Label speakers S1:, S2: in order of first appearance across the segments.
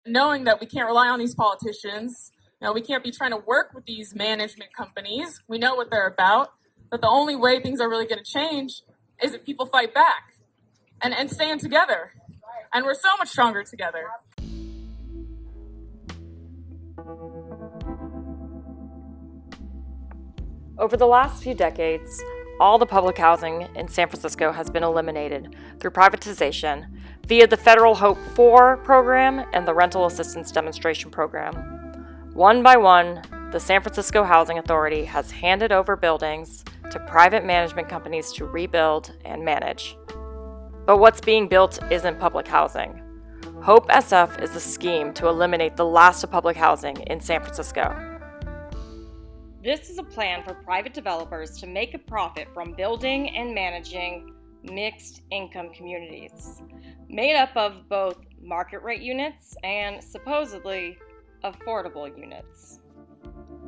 S1: knowing that we can't rely on these politicians. We can't be trying to work with these management companies. We know what they're about, but the only way things are really going to change is if people fight back and stand together. And we're so much stronger together.
S2: Over the last few decades, all the public housing in San Francisco has been eliminated through privatization via the federal HOPE 4 program and the Rental Assistance Demonstration Program. One by one, the San Francisco Housing Authority has handed over buildings to private management companies to rebuild and manage. But what's being built isn't public housing. HOPE SF is a scheme to eliminate the last of public housing in San Francisco. This is a plan for private developers to make a profit from building and managing mixed income communities, made up of both market rate units and supposedly affordable units.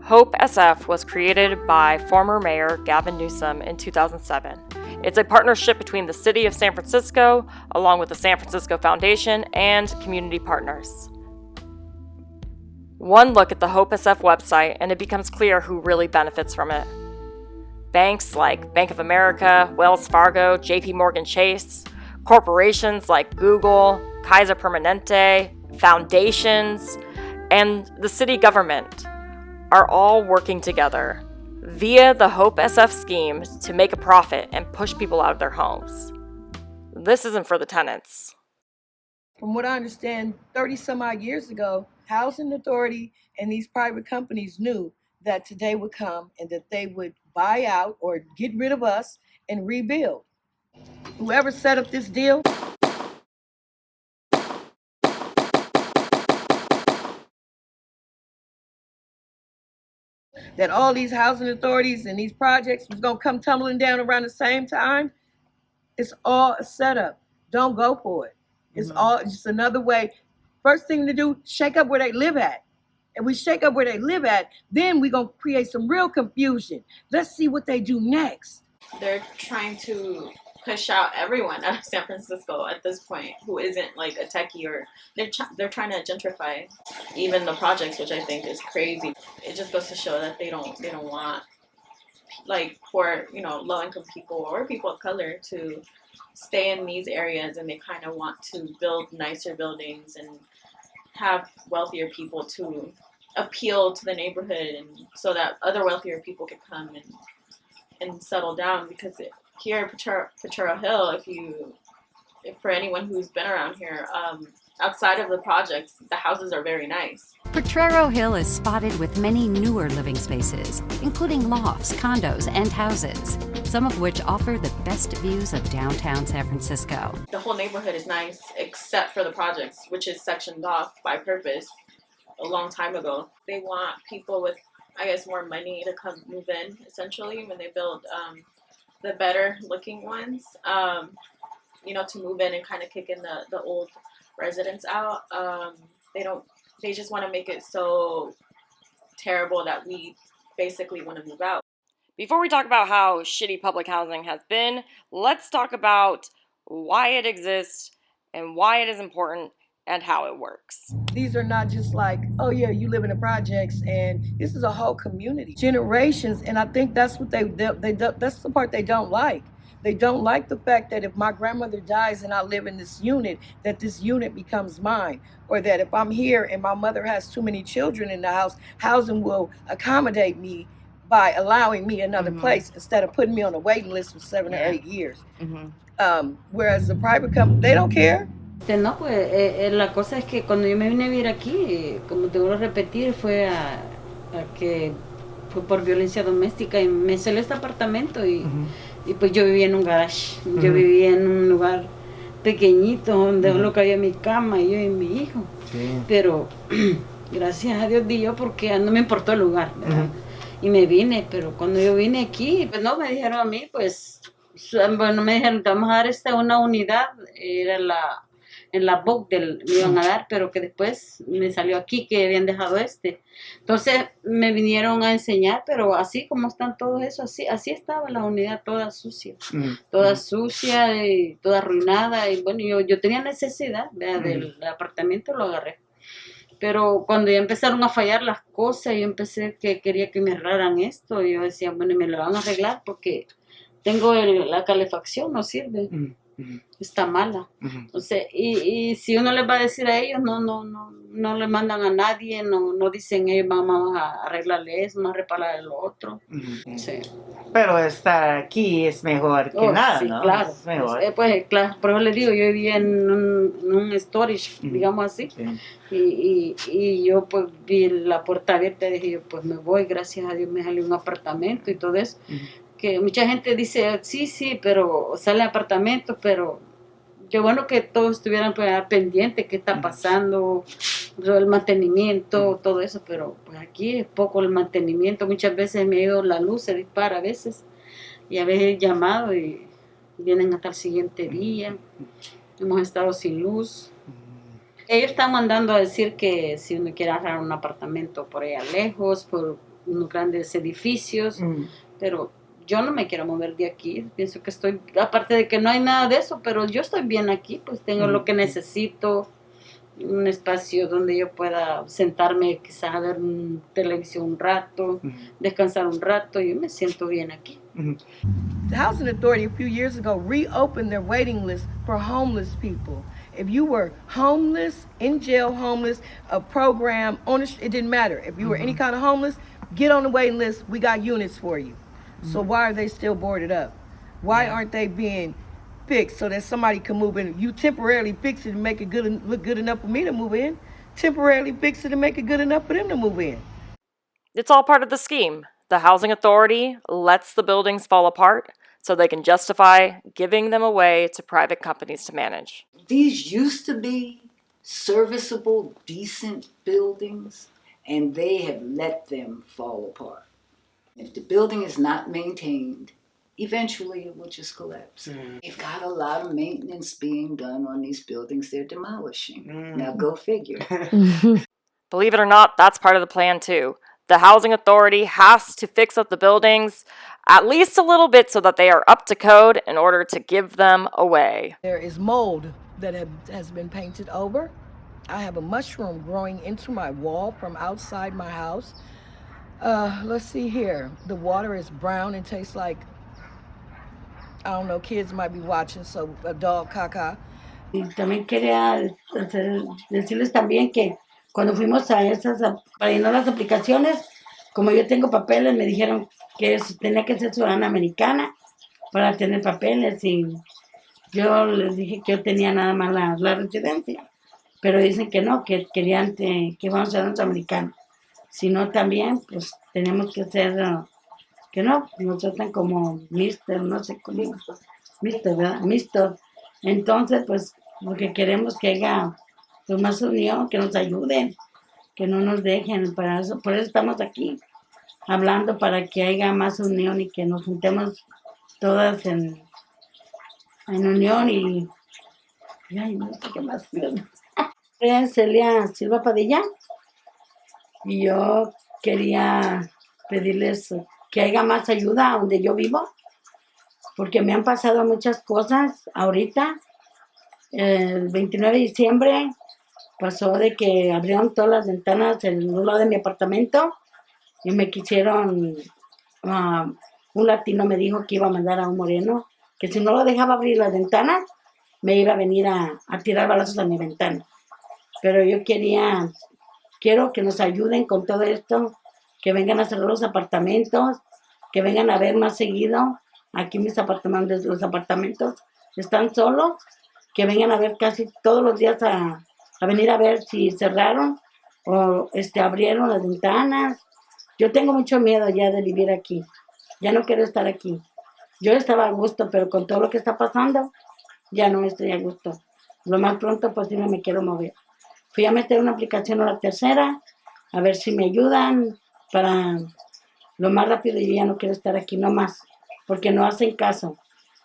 S2: HOPE SF was created by former Mayor Gavin Newsom in 2007. It's a partnership between the City of San Francisco, along with the San Francisco Foundation, and community partners. One look at the HOPE SF website and it becomes clear who really benefits from it. Banks like Bank of America, Wells Fargo, JP Morgan Chase, corporations like Google, Kaiser Permanente, foundations, and the city government are all working together via the HOPE SF scheme to make a profit and push people out of their homes. This isn't for the tenants.
S3: From what I understand, 30 some odd years ago, Housing Authority and these private companies knew that today would come and that they would buy out or get rid of us and rebuild. Whoever set up this deal that all these housing authorities and these projects was gonna come tumbling down around the same time, it's all a setup. Don't go for it. It's all just another way. First thing to do, shake up where they live at. And we shake up where they live at, then we're gonna create some real confusion. Let's see what they do next.
S4: They're trying to push out everyone out of San Francisco at this point who isn't like a techie, or they're trying to gentrify even the projects, which I think is crazy. It just goes to show that they don't want like for low income people or people of color to stay in these areas, and they kind of want to build nicer buildings and have wealthier people to appeal to the neighborhood, and so that other wealthier people could come and settle down. Because here at Potrero Hill, if for anyone who's been around here, outside of the projects, the houses are very nice.
S5: Potrero Hill is spotted with many newer living spaces, including lofts, condos, and houses, some of which offer the best views of downtown San Francisco.
S4: The whole neighborhood is nice, except for the projects, which is sectioned off by purpose a long time ago. They want people with, I guess, more money to come move in, essentially, when they build the better looking ones, to move in and kind of kick in the old residents out. They just want to make it so terrible that we basically want to move out.
S2: Before we talk about how shitty public housing has been, let's talk about why it exists and why it is important and how it works.
S3: These are not just like, oh yeah, you live in the projects, and this is a whole community, generations, and I think that's what that's the part they don't like. They don't like the fact that if my grandmother dies and I live in this unit, that this unit becomes mine. Or that if I'm here and my mother has too many children in the house, housing will accommodate me by allowing me another place instead of putting me on a waiting list for 7 or 8 years. Whereas the private company, they don't care.
S6: No, pues la cosa es que cuando yo me vine a vivir aquí, como te vuelvo a repetir, fue a que fue por violencia doméstica y me salió este apartamento y pues yo vivía en un garage, yo vivía en un lugar pequeñito donde solo cabía mi cama y yo y mi hijo, pero gracias a Dios di yo porque no me importó el lugar, ¿verdad? Y me vine, pero cuando yo vine aquí, pues no, me dijeron a mí, pues, bueno, me dijeron, te vamos a dar una unidad, era en la book me iban a dar, pero que después me salió aquí que habían dejado Entonces me vinieron a enseñar, pero así como están todos eso, así estaba la unidad toda sucia, toda sucia y toda arruinada. Y bueno, yo tenía necesidad del apartamento, lo agarré. Pero cuando ya empezaron a fallar las cosas, yo empecé que quería que me arreglaran esto. Y yo decía, bueno, y me lo van a arreglar porque tengo la calefacción, no sirve. Está mala. O sea, y si uno les va a decir a ellos, no le mandan a nadie, no dicen ellos vamos a arreglarle eso, vamos a reparar lo otro. Sí.
S7: Pero estar aquí es mejor que nada,
S6: sí,
S7: ¿no?
S6: claro.
S7: Es mejor.
S6: Pues, claro, pero les digo, yo vivía en un storage, digamos así,
S7: Sí.
S6: y yo pues vi la puerta abierta y dije, yo, pues me voy, gracias a Dios me salió un apartamento y todo eso. Que mucha gente dice, sí, pero sale apartamento, pero qué bueno que todos estuvieran pues, pendientes qué está pasando, el mantenimiento, todo eso, pero pues aquí es poco el mantenimiento. Muchas veces me ha ido la luz, se dispara a veces, y a veces he llamado y vienen hasta el siguiente día. Hemos estado sin luz. Ellos están mandando a decir que si uno quiere agarrar un apartamento por allá lejos, por unos grandes edificios, pero yo no me quiero mover de aquí. Pienso que estoy, aparte de que no hay nada de eso, pero yo estoy bien aquí, pues tengo lo que necesito, un espacio donde yo pueda sentarme quizás a ver televisión un rato, descansar un rato, yo me siento bien aquí.
S3: The Housing Authority a few years ago reopened their waiting list for homeless people. If you were homeless, in jail homeless, a program, it didn't matter. If you were any kind of homeless, get on the waiting list. We got units for you. So why are they still boarded up? Why aren't they being fixed so that somebody can move in? You temporarily fix it and make it good, look good enough for me to move in. Temporarily fix it and make it good enough for them to move in.
S2: It's all part of the scheme. The housing authority lets the buildings fall apart so they can justify giving them away to private companies to manage.
S8: These used to be serviceable, decent buildings, and they have let them fall apart. If the building is not maintained, eventually it will just collapse. They've got a lot of maintenance being done on these buildings they're demolishing. Now go figure.
S2: Believe it or not, that's part of the plan too. The housing authority has to fix up the buildings at least a little bit so that they are up to code in order to give them away.
S3: There is mold that has been painted over. I have a mushroom growing into my wall from outside my house. Let's see here. The water is brown and tastes like, I don't know, kids might be watching, so a dog caca.
S6: Y también quería decirles también que cuando fuimos a para llenar las aplicaciones, como yo tengo papeles, me dijeron que tenía que ser ciudadana americana para tener papeles y yo les dije que yo tenía nada más la residencia, pero dicen que no, que querían que íbamos a ser ciudadanos americanos. Si no, también, pues tenemos que ser, que no, nos tratan como mister, no sé cómo, mister, ¿verdad? Mister. Entonces, pues, lo que queremos que haya pues, más unión, que nos ayuden, que no nos dejen, por eso estamos aquí, hablando para que haya más unión y que nos juntemos todas en unión y ay, no sé qué más. Soy Celia Silva Padilla. Y yo quería pedirles que haya más ayuda donde yo vivo, porque me han pasado muchas cosas ahorita. El 29 de diciembre pasó de que abrieron todas las ventanas en un lado de mi apartamento y me quisieron, un latino me dijo que iba a mandar a un moreno, que si no lo dejaba abrir las ventanas, me iba a venir a tirar balazos a mi ventana. Pero yo quiero que nos ayuden con todo esto, que vengan a cerrar los apartamentos, que vengan a ver más seguido. Aquí los apartamentos están solos, que vengan a ver casi todos los días a venir a ver si cerraron o abrieron las ventanas. Yo tengo mucho miedo ya de vivir aquí, ya no quiero estar aquí. Yo estaba a gusto, pero con todo lo que está pasando, ya no estoy a gusto. Lo más pronto posible me quiero mover. Fui a meter una aplicación a la tercera, a ver si me ayudan para lo más rápido. Yo ya no quiero estar aquí nomás, porque no hacen caso.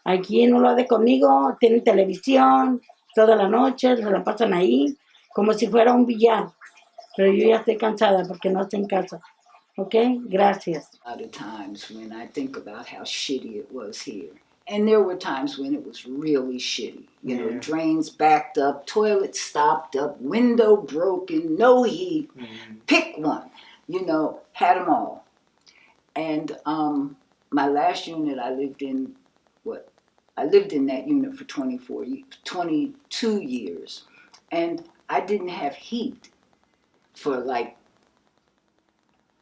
S6: Aquí no lo hace conmigo, tienen televisión toda la noche, se la pasan ahí, como si fuera un billar. Pero yo ya estoy cansada porque no hacen caso. ¿Ok? Gracias.
S8: A lot of times when I think about how shitty it was here, And there were times when it was really shitty. You know, drains backed up, toilets stopped up, window broken, no heat. Pick one. You know, had them all. And my last unit I lived in, I lived in that unit for 22 years. And I didn't have heat for like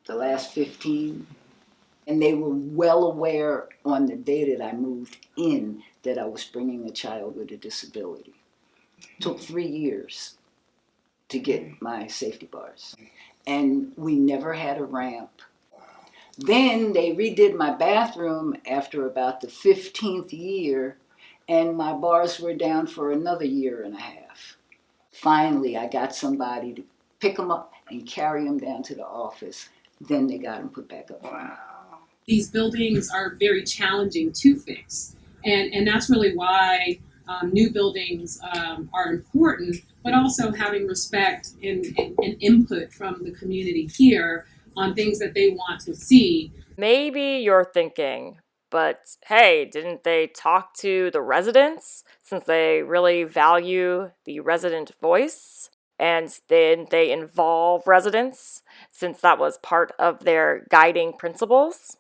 S8: the last 15. And they were well aware on the day that I moved in that I was bringing a child with a disability. Took 3 years to get my safety bars. And we never had a ramp. Then they redid my bathroom after about the 15th year, and my bars were down for another year and a half. Finally, I got somebody to pick them up and carry them down to the office. Then they got them put back up. Wow.
S9: These buildings are very challenging to fix, and that's really why new buildings are important, but also having respect and input from the community here on things that they want to see.
S2: Maybe you're thinking, but hey, didn't they talk to the residents since they really value the resident voice? And then they involve residents since that was part of their guiding principles?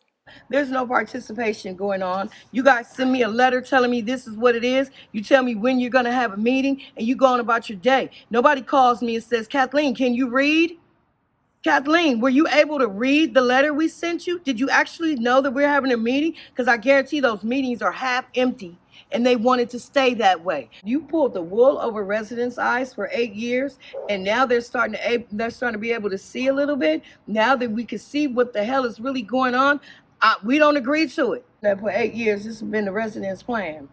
S3: There's no participation going on. You guys send me a letter telling me this is what it is. You tell me when you're going to have a meeting, and you go on about your day. Nobody calls me and says, Kathleen, can you read? Kathleen, were you able to read the letter we sent you? Did you actually know that we're having a meeting? Because I guarantee those meetings are half empty, and they wanted to stay that way. You pulled the wool over residents' eyes for 8 years, and now they're starting to be able to see a little bit. Now that we can see what the hell is really going on, we don't agree to it. That for 8 years, this has been the residents' plan.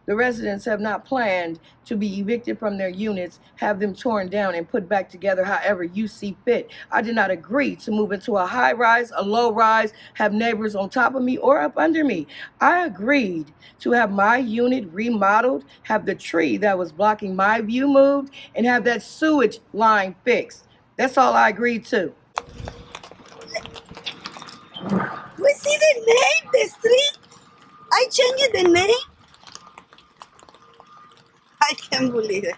S3: The residents have not planned to be evicted from their units, have them torn down and put back together however you see fit. I did not agree to move into a high rise, a low rise, have neighbors on top of me or up under me. I agreed to have my unit remodeled, have the tree that was blocking my view moved, and have that sewage line fixed. That's all I agreed to.
S10: We see the name, the street. I changed the name. I can't believe it.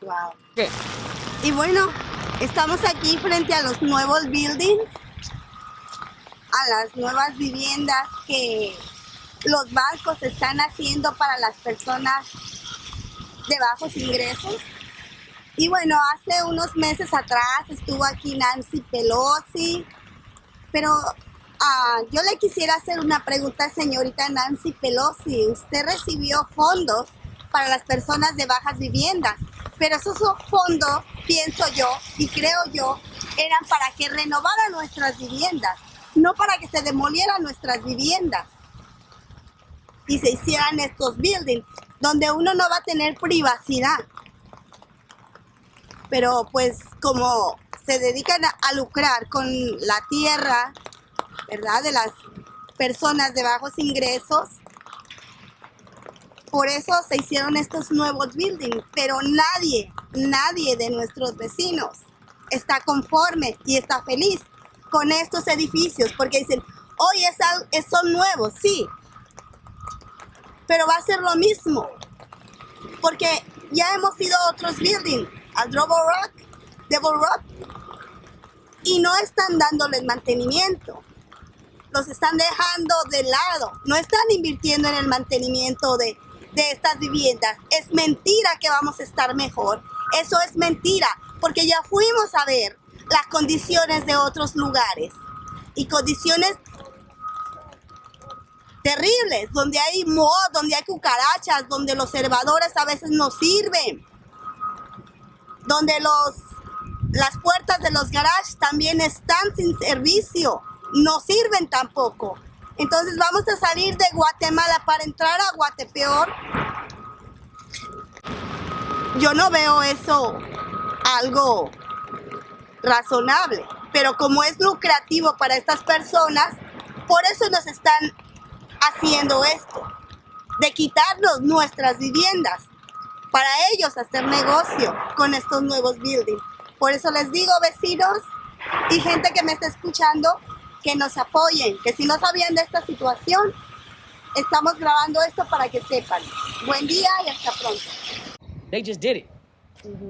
S10: Wow.
S2: Okay.
S10: Y bueno, estamos aquí frente a los nuevos buildings, a las nuevas viviendas que los bancos están haciendo para las personas de bajos ingresos. Y bueno, hace unos meses atrás estuvo aquí Nancy Pelosi, pero yo le quisiera hacer una pregunta, señorita Nancy Pelosi. Usted recibió fondos para las personas de bajas viviendas, pero esos fondos, pienso yo y creo yo, eran para que renovaran nuestras viviendas, no para que se demolieran nuestras viviendas y se hicieran estos buildings, donde uno no va a tener privacidad. Pero pues como se dedican a lucrar con la tierra, ¿verdad?, de las personas de bajos ingresos, por eso se hicieron estos nuevos buildings, pero nadie de nuestros vecinos está conforme y está feliz con estos edificios, porque dicen, oye, son nuevos, sí, pero va a ser lo mismo, porque ya hemos ido a otros buildings, al Devil Rock, y no están dándoles mantenimiento. Los están dejando de lado, no están invirtiendo en el mantenimiento de estas viviendas. Es mentira que vamos a estar mejor, eso es mentira, porque ya fuimos a ver las condiciones de otros lugares, y condiciones terribles, donde hay moho, donde hay cucarachas, donde los elevadores a veces no sirven, donde las puertas de los garages también están sin servicio, no sirven tampoco. Entonces vamos a salir de Guatemala para entrar a Guatepeor. Yo no veo eso algo razonable, pero como es lucrativo para estas personas, por eso nos están haciendo esto, de quitarnos nuestras viviendas, para ellos hacer negocio con estos nuevos buildings. Por eso les digo, vecinos y gente que me está escuchando, que nos apoyen, que si no sabían de esta situación, estamos grabando esto para que sepan. Buen día y hasta pronto.
S11: They just did it.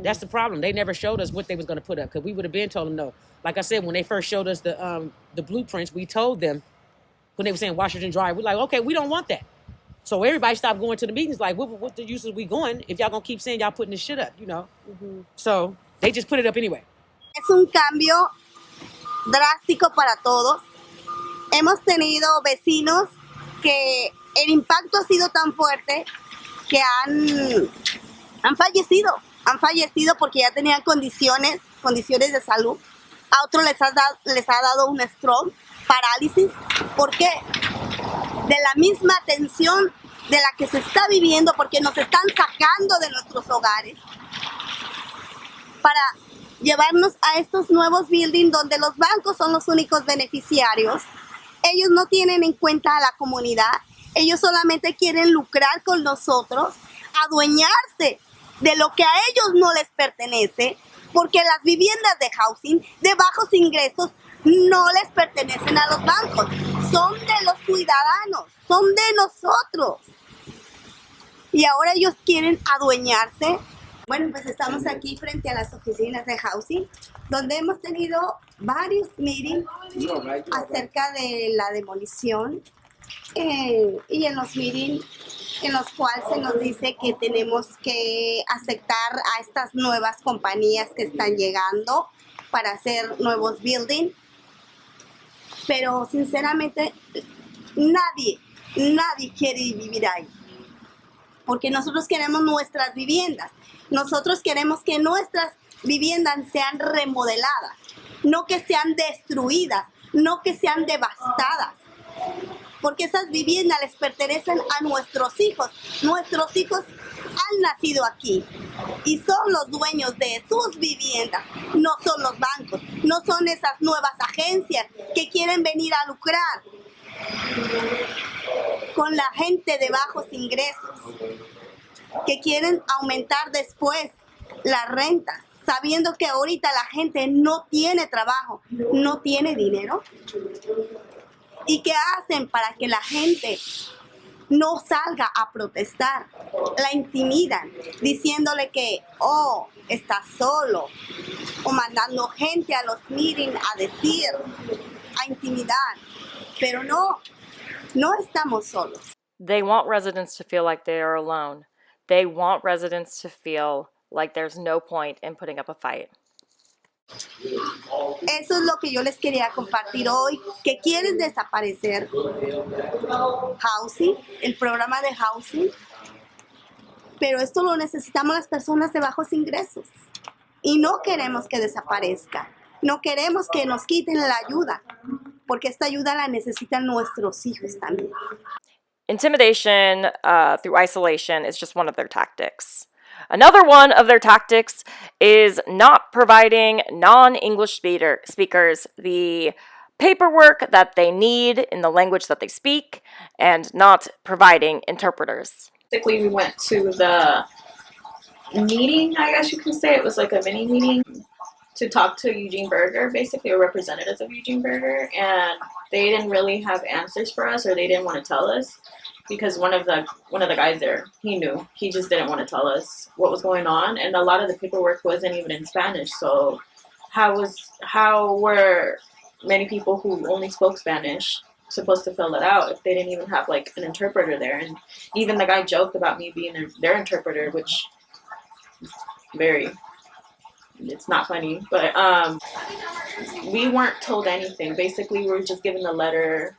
S11: That's the problem. They never showed us what they was going to put up, because we would have been told them no. Like I said, when they first showed us the blueprints, we told them, when they were saying Washington Drive, we're like, okay, we don't want that. So everybody stopped going to the meetings like, what the use is we going if y'all going to keep saying y'all putting this shit up, you know? So they just put it up anyway.
S10: Es un cambio drástico para todos. Hemos tenido vecinos que el impacto ha sido tan fuerte que han fallecido. Han fallecido porque ya tenían condiciones de salud. A otros les ha dado un stroke, parálisis. ¿Por qué? De la misma tensión de la que se está viviendo, porque nos están sacando de nuestros hogares para llevarnos a estos nuevos buildings donde los bancos son los únicos beneficiarios. Ellos no tienen en cuenta a la comunidad. Ellos solamente quieren lucrar con nosotros, adueñarse de lo que a ellos no les pertenece, porque las viviendas de housing de bajos ingresos no les pertenecen a los bancos, son de los ciudadanos, son de nosotros. Y ahora ellos quieren adueñarse. Bueno, pues estamos aquí frente a las oficinas de housing, donde hemos tenido varios meetings acerca de la demolición y en los meetings en los cuales se nos dice que tenemos que aceptar a estas nuevas compañías que están llegando para hacer nuevos buildings. Pero sinceramente nadie quiere vivir ahí, porque nosotros queremos nuestras viviendas. Nosotros queremos que nuestras viviendas sean remodeladas, no que sean destruidas, no que sean devastadas, porque esas viviendas les pertenecen a nuestros hijos. Nuestros hijos han nacido aquí y son los dueños de sus viviendas, no son los bancos, no son esas nuevas agencias que quieren venir a lucrar con la gente de bajos ingresos, que quieren aumentar después las rentas, sabiendo que ahorita la gente no tiene trabajo, no tiene dinero. ¿Y qué hacen para que la gente no salga a protestar? La intimidan, diciéndole que, está solo, o mandando gente a los meetings a decir, a intimidar. Pero no estamos solos.
S2: They want residents to feel like they are alone. They want residents to feel like there's no point in putting up a fight.
S10: Eso es lo que yo les quería compartir hoy, que quieren desaparecer housing, el programa de housing, pero esto lo necesitamos las personas de bajos ingresos y no queremos que desaparezca, no queremos que nos quiten la ayuda, porque esta ayuda la necesitan nuestros hijos también.
S2: Intimidation through isolation is just one of their tactics. Another one of their tactics is not providing non-English speakers the paperwork that they need in the language that they speak, and not providing interpreters.
S4: Basically, we went to the meeting, I guess you can say. It was like a mini meeting to talk to Eugene Berger, basically, or representatives of Eugene Berger, and they didn't really have answers for us, or they didn't want to tell us. Because one of the guys there, he knew. He just didn't want to tell us what was going on, and a lot of the paperwork wasn't even in Spanish. So how were many people who only spoke Spanish supposed to fill it out if they didn't even have like an interpreter there? And even the guy joked about me being their interpreter, which it's not funny. But we weren't told anything. Basically, we were just given the letter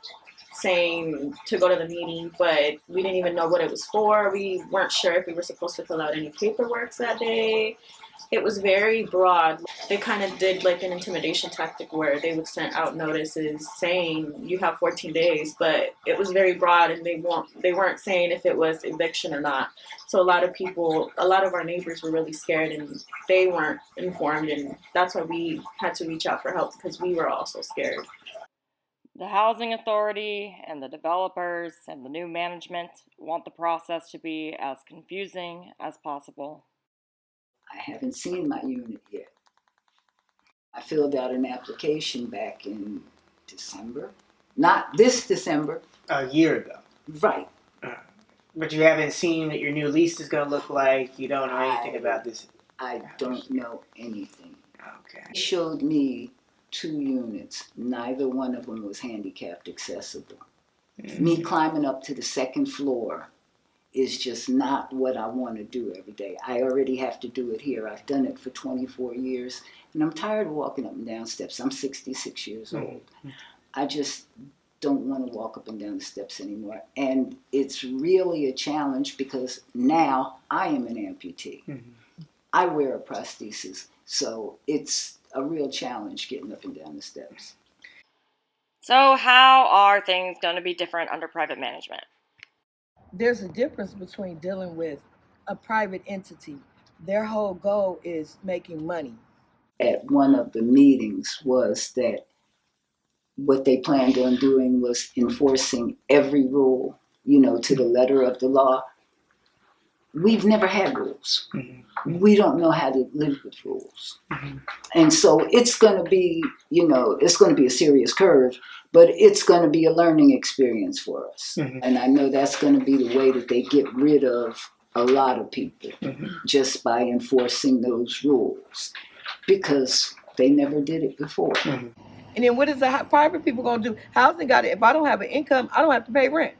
S4: saying to go to the meeting, but we didn't even know what it was for. We weren't sure if we were supposed to fill out any paperwork that day. It was very broad. They kind of did like an intimidation tactic where they would send out notices saying you have 14 days, but it was very broad, and they weren't saying if it was eviction or not. So a lot of our neighbors were really scared, and they weren't informed, and that's why we had to reach out for help, because we were also scared.
S2: The housing authority and the developers and the new management want the process to be as confusing as possible.
S8: I haven't seen my unit yet. I filled out an application back in December. Not this December.
S12: A year ago.
S8: Right.
S12: But you haven't seen what your new lease is going to look like. You don't know anything about this.
S8: I don't know anything.
S12: Okay.
S8: He showed me 2 units. Neither one of them was handicapped accessible. Me climbing up to the 2nd floor is just not what I want to do every day. I already have to do it here. I've done it for 24 years, and I'm tired of walking up and down steps. I'm 66 years old. I just don't want to walk up and down the steps anymore. And it's really a challenge because now I am an amputee. I wear a prosthesis, so it's a real challenge getting up and down the steps.
S2: So how are things going to be different under private management?
S3: There's a difference between dealing with a private entity. Their whole goal is making money.
S8: At one of the meetings was that what they planned on doing was enforcing every rule, to the letter of the law. We've never had rules. We don't know how to live with rules. And so it's going to be, it's going to be a serious curve, but it's going to be a learning experience for us. And I know that's going to be the way that they get rid of a lot of people, just by enforcing those rules, because they never did it before.
S3: And then what is the private people going to do? Housing got it. If I don't have an income, I don't have to pay rent.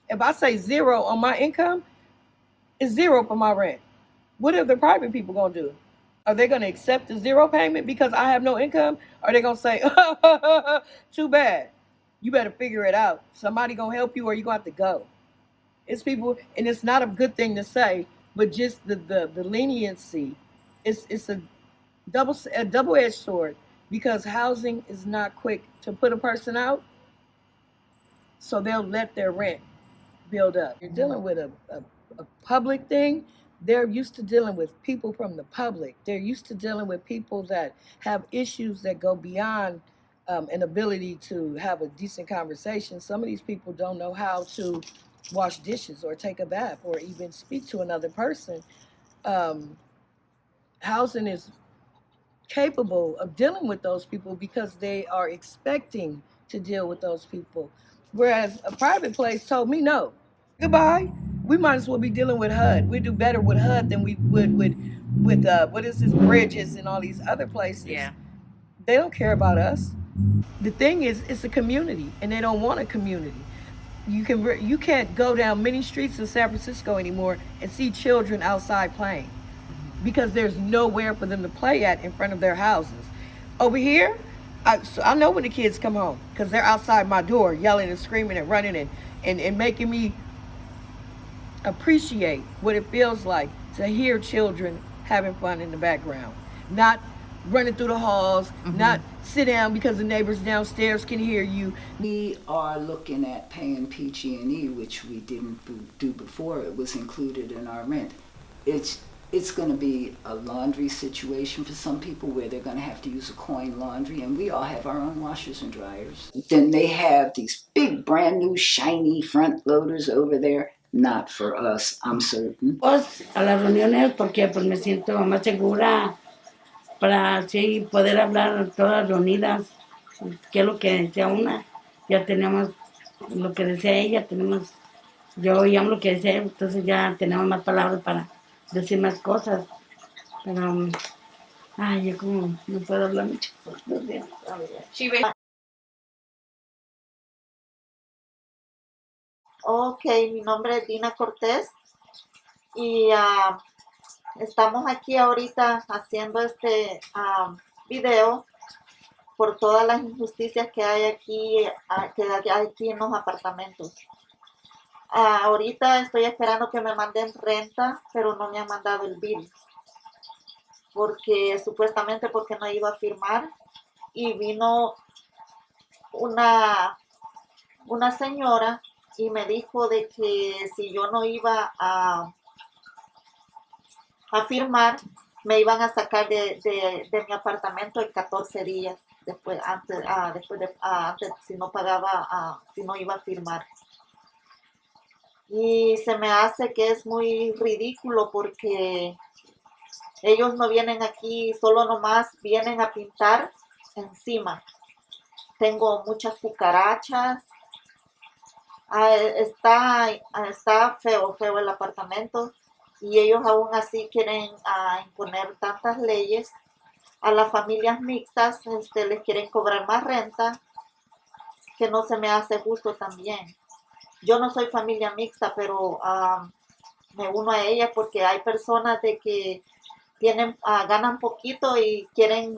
S3: If I say 0 on my income, it's 0 for my rent. What are the private people going to do? Are they going to accept the 0 payment because I have no income? Or are they going to say, too bad. You better figure it out. Somebody going to help you or you're going to have to go. It's people, and it's not a good thing to say, but just the leniency, it's a double-edged sword. Because housing is not quick to put a person out, so they'll let their rent build up. You're dealing with a public thing. They're used to dealing with people from the public. They're used to dealing with people that have issues that go beyond an ability to have a decent conversation. Some of these people don't know how to wash dishes or take a bath or even speak to another person. Housing is capable of dealing with those people because they are expecting to deal with those people. Whereas a private place told me no. Goodbye. We might as well be dealing with HUD. We do better with HUD than we would with Bridges and all these other places.
S2: Yeah.
S3: They don't care about us. The thing is, it's a community, and they don't want a community. You can't go down many streets in San Francisco anymore and see children outside playing, because there's nowhere for them to play at in front of their houses. Over here, I know when the kids come home because they're outside my door yelling and screaming and running and making me appreciate what it feels like to hear children having fun in the background. Not running through the halls, not sit down because the neighbors downstairs can hear you.
S8: We are looking at paying PG&E, which we didn't do before. It was included in our rent. It's going to be a laundry situation for some people where they're going to have to use a coin laundry, and we all have our own washers and dryers. Then they have these big, brand new, shiny front loaders over there. Not for us, I'm certain.
S6: Pues a las reuniones porque pues me siento más segura para así poder hablar todas reunidas, qué es lo que desea una. Ya tenemos lo que desea ella, yo oíamos lo que desea, entonces ya tenemos más palabras para decir más cosas. Pero, yo como no puedo hablar mucho.
S13: Ok, mi nombre es Dina Cortés y estamos aquí ahorita haciendo este video por todas las injusticias que hay aquí, en los apartamentos. Ahorita estoy esperando que me manden renta, pero no me han mandado el bill, porque supuestamente porque no iba a firmar, y vino una señora y me dijo de que si yo no iba a firmar, me iban a sacar de mi apartamento en 14 días antes si no pagaba, si no iba a firmar. Y se me hace que es muy ridículo porque ellos no vienen aquí, solo nomás vienen a pintar encima. tengo muchas cucarachas. Está feo el apartamento y ellos aún así quieren imponer tantas leyes. A las familias mixtas les quieren cobrar más renta, que no se me hace justo también. Yo no soy familia mixta, pero me uno a ella porque hay personas de que ganan poquito y quieren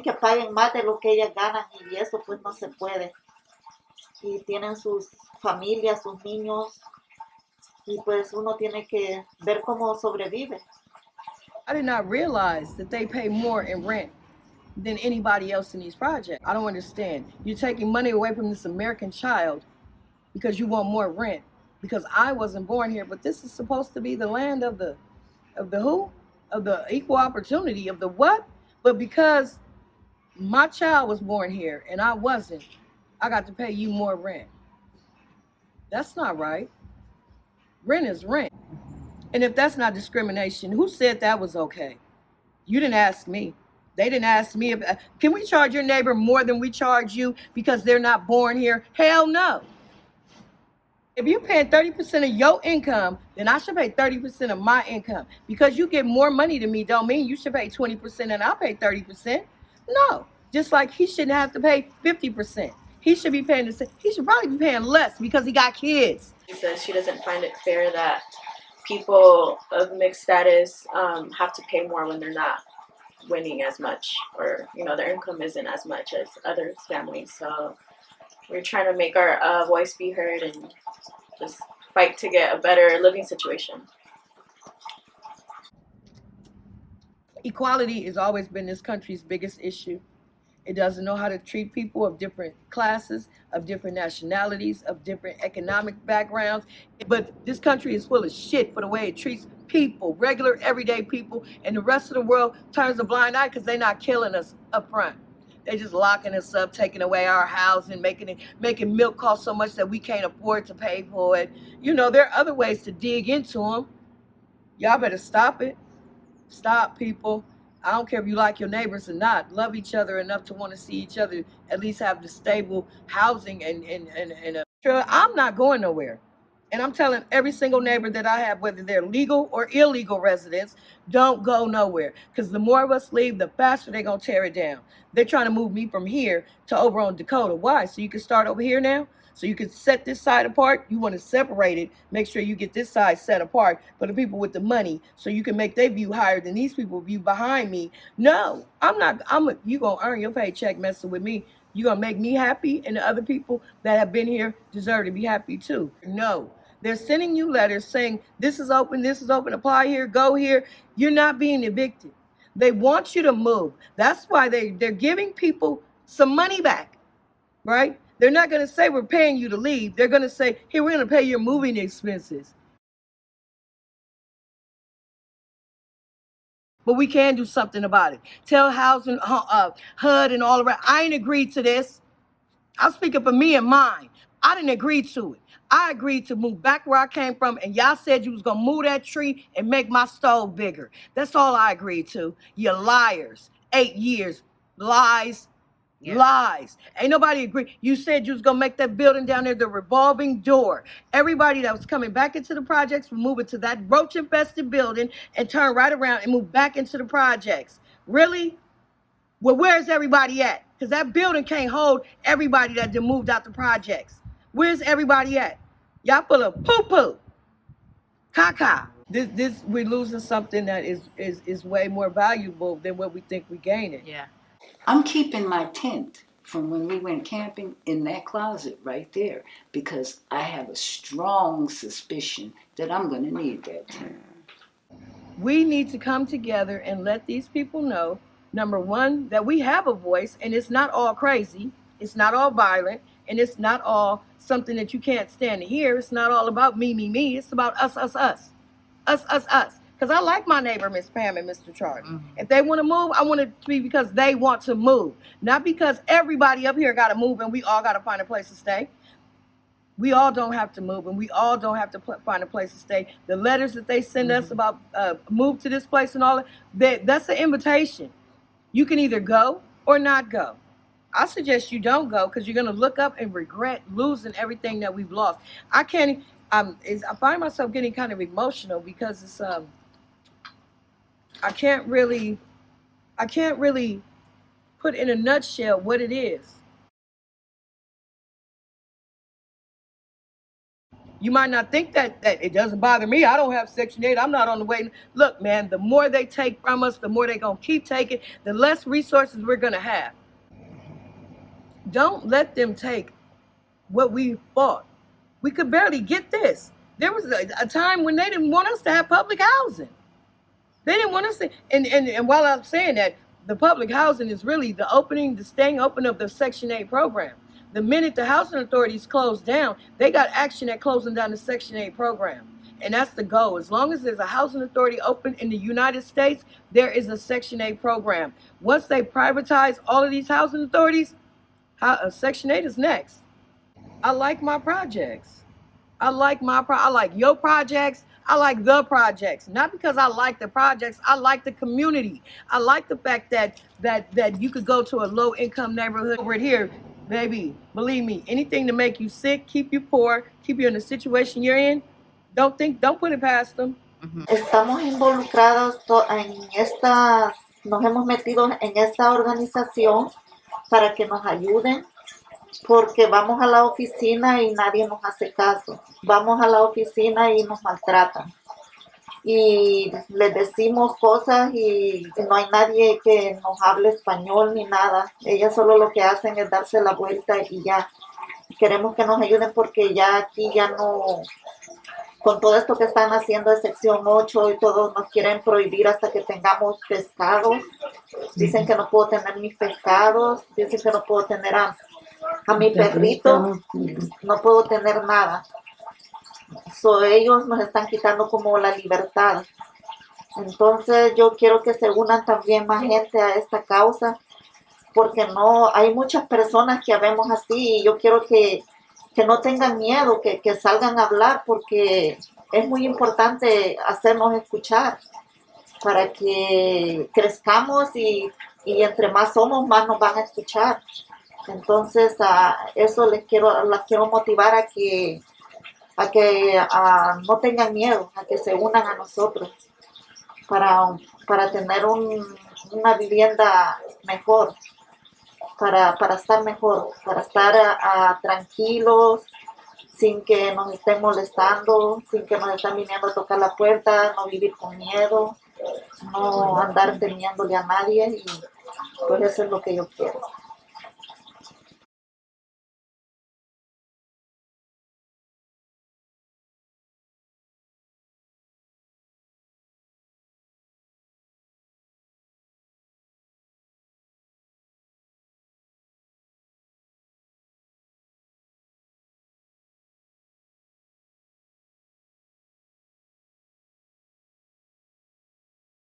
S13: que paguen más de lo que ellas ganan y eso pues no se puede. Y tienen sus familias, sus niños y pues uno tiene que ver cómo sobrevive.
S3: I did not realize that they pay more in rent than anybody else in these projects. I don't understand. You're taking money away from this American child because you want more rent. Because I wasn't born here, but this is supposed to be the land of the who? Of the equal opportunity, of the what? But because my child was born here and I wasn't, I got to pay you more rent. That's not right. Rent is rent. And if that's not discrimination, who said that was okay? You didn't ask me. They didn't ask me. Can we charge your neighbor more than we charge you because they're not born here? Hell no. If you're paying 30% of your income, then I should pay 30% of my income. Because you get more money than me don't mean you should pay 20% and I'll pay 30%. No. Just like he shouldn't have to pay 50%. He should be paying the same. He should probably be paying less because he got kids.
S4: She says she doesn't find it fair that people of mixed status have to pay more when they're not winning as much, or their income isn't as much as other families. So we're trying to make our voice be heard and just fight to get a better living situation.
S3: Equality has always been this country's biggest issue. It doesn't know how to treat people of different classes, of different nationalities, of different economic backgrounds. But this country is full of shit for the way it treats people, regular, everyday people, and the rest of the world turns a blind eye because they're not killing us up front. They're just locking us up, taking away our housing, making milk cost so much that we can't afford to pay for it. There are other ways to dig into them. Y'all better stop it. Stop, people. I don't care if you like your neighbors or not. Love each other enough to want to see each other, at least have the stable housing and I'm not going nowhere. And I'm telling every single neighbor that I have, whether they're legal or illegal residents, don't go nowhere. Because the more of us leave, the faster they're going to tear it down. They're trying to move me from here to over on Dakota. Why? So you can start over here now? So you can set this side apart. You want to separate it. Make sure you get this side set apart for the people with the money so you can make their view higher than these people view behind me. No, you going to earn your paycheck messing with me. You're going to make me happy, and the other people that have been here deserve to be happy too. No. They're sending you letters saying, this is open, apply here, go here. You're not being evicted. They want you to move. That's why they're giving people some money back, right? They're not going to say we're paying you to leave. They're going to say, here, we're going to pay your moving expenses. But we can do something about it. Tell housing, HUD and all around, I ain't agreed to this. I'm speaking for me and mine. I didn't agree to it. I agreed to move back where I came from, and y'all said you was going to move that tree and make my stove bigger. That's all I agreed to. You liars. 8 years. Lies. Yeah. Lies. Ain't nobody agree. You said you was going to make that building down there the revolving door. Everybody that was coming back into the projects would move into that roach-infested building and turn right around and move back into the projects. Really? Well, where's everybody at? Because that building can't hold everybody that just moved out the projects. Where's everybody at? Y'all full of poo-poo. Caca. This we're losing something that is way more valuable than what we think we're gaining.
S11: Yeah.
S8: I'm keeping my tent from when we went camping in that closet right there because I have a strong suspicion that I'm going to need that tent.
S3: We need to come together and let these people know, number one, that we have a voice and it's not all crazy. It's not all violent. And it's not all something that you can't stand to hear. It's not all about me, me, me. It's about us, us, us. Us, us, us. Because I like my neighbor, Miss Pam and Mr. Charlie. Mm-hmm. If they want to move, I want it to be because they want to move. Not because everybody up here got to move and we all got to find a place to stay. We all don't have to move and we all don't have to find a place to stay. The letters that they send us about move to this place and all that, that's an invitation. You can either go or not go. I suggest you don't go because you're gonna look up and regret losing everything that we've lost. I can't. I find myself getting kind of emotional because it's I can't really put in a nutshell what it is. You might not think that it doesn't bother me. I don't have Section 8. I'm not on the waiting. Look, man, the more they take from us, the more they're going to keep taking, the less resources we're going to have. Don't let them take what we fought. We could barely get this. There was a time when they didn't want us to have public housing. They didn't want us to, and while I'm saying that, the public housing is really the staying open of the Section 8 program. The minute the housing authorities closed down, they got action at closing down the Section 8 program. And that's the goal. As long as there's a housing authority open in the United States, there is a Section 8 program. Once they privatize all of these housing authorities, Section 8 is next. I like my projects. I like your projects. I like the projects. Not because I like the projects. I like the community. I like the fact that you could go to a low-income neighborhood over here. Baby, believe me, anything to make you sick, keep you poor, keep you in the situation you're in, don't put it past them.
S13: Estamos involucrados nos hemos metido en esta organización para que nos ayuden, porque vamos a la oficina y nadie nos hace caso. Vamos a la oficina y nos maltratan. Y les decimos cosas y no hay nadie que nos hable español ni nada. Ellas solo lo que hacen es darse la vuelta y ya. Queremos que nos ayuden porque ya aquí ya no, con todo esto que están haciendo de sección 8 y todos nos quieren prohibir hasta que tengamos pescados. Dicen que no puedo tener mis pescados, dicen que no puedo tener a mi perrito, no puedo tener nada. Ellos nos están quitando como la libertad. Entonces yo quiero que se unan también más gente a esta causa, porque no hay muchas personas que vemos así y yo quiero que no tengan miedo, que salgan a hablar, porque es muy importante hacernos escuchar para que crezcamos y entre más somos, más nos van a escuchar. Entonces eso las quiero motivar a que no tengan miedo, a que se unan a nosotros para tener una vivienda mejor, para estar mejor, para estar tranquilos, sin que nos estén molestando, sin que nos estén viniendo a tocar la puerta, no vivir con miedo, no andar temiéndole a nadie, y pues eso es lo que yo quiero.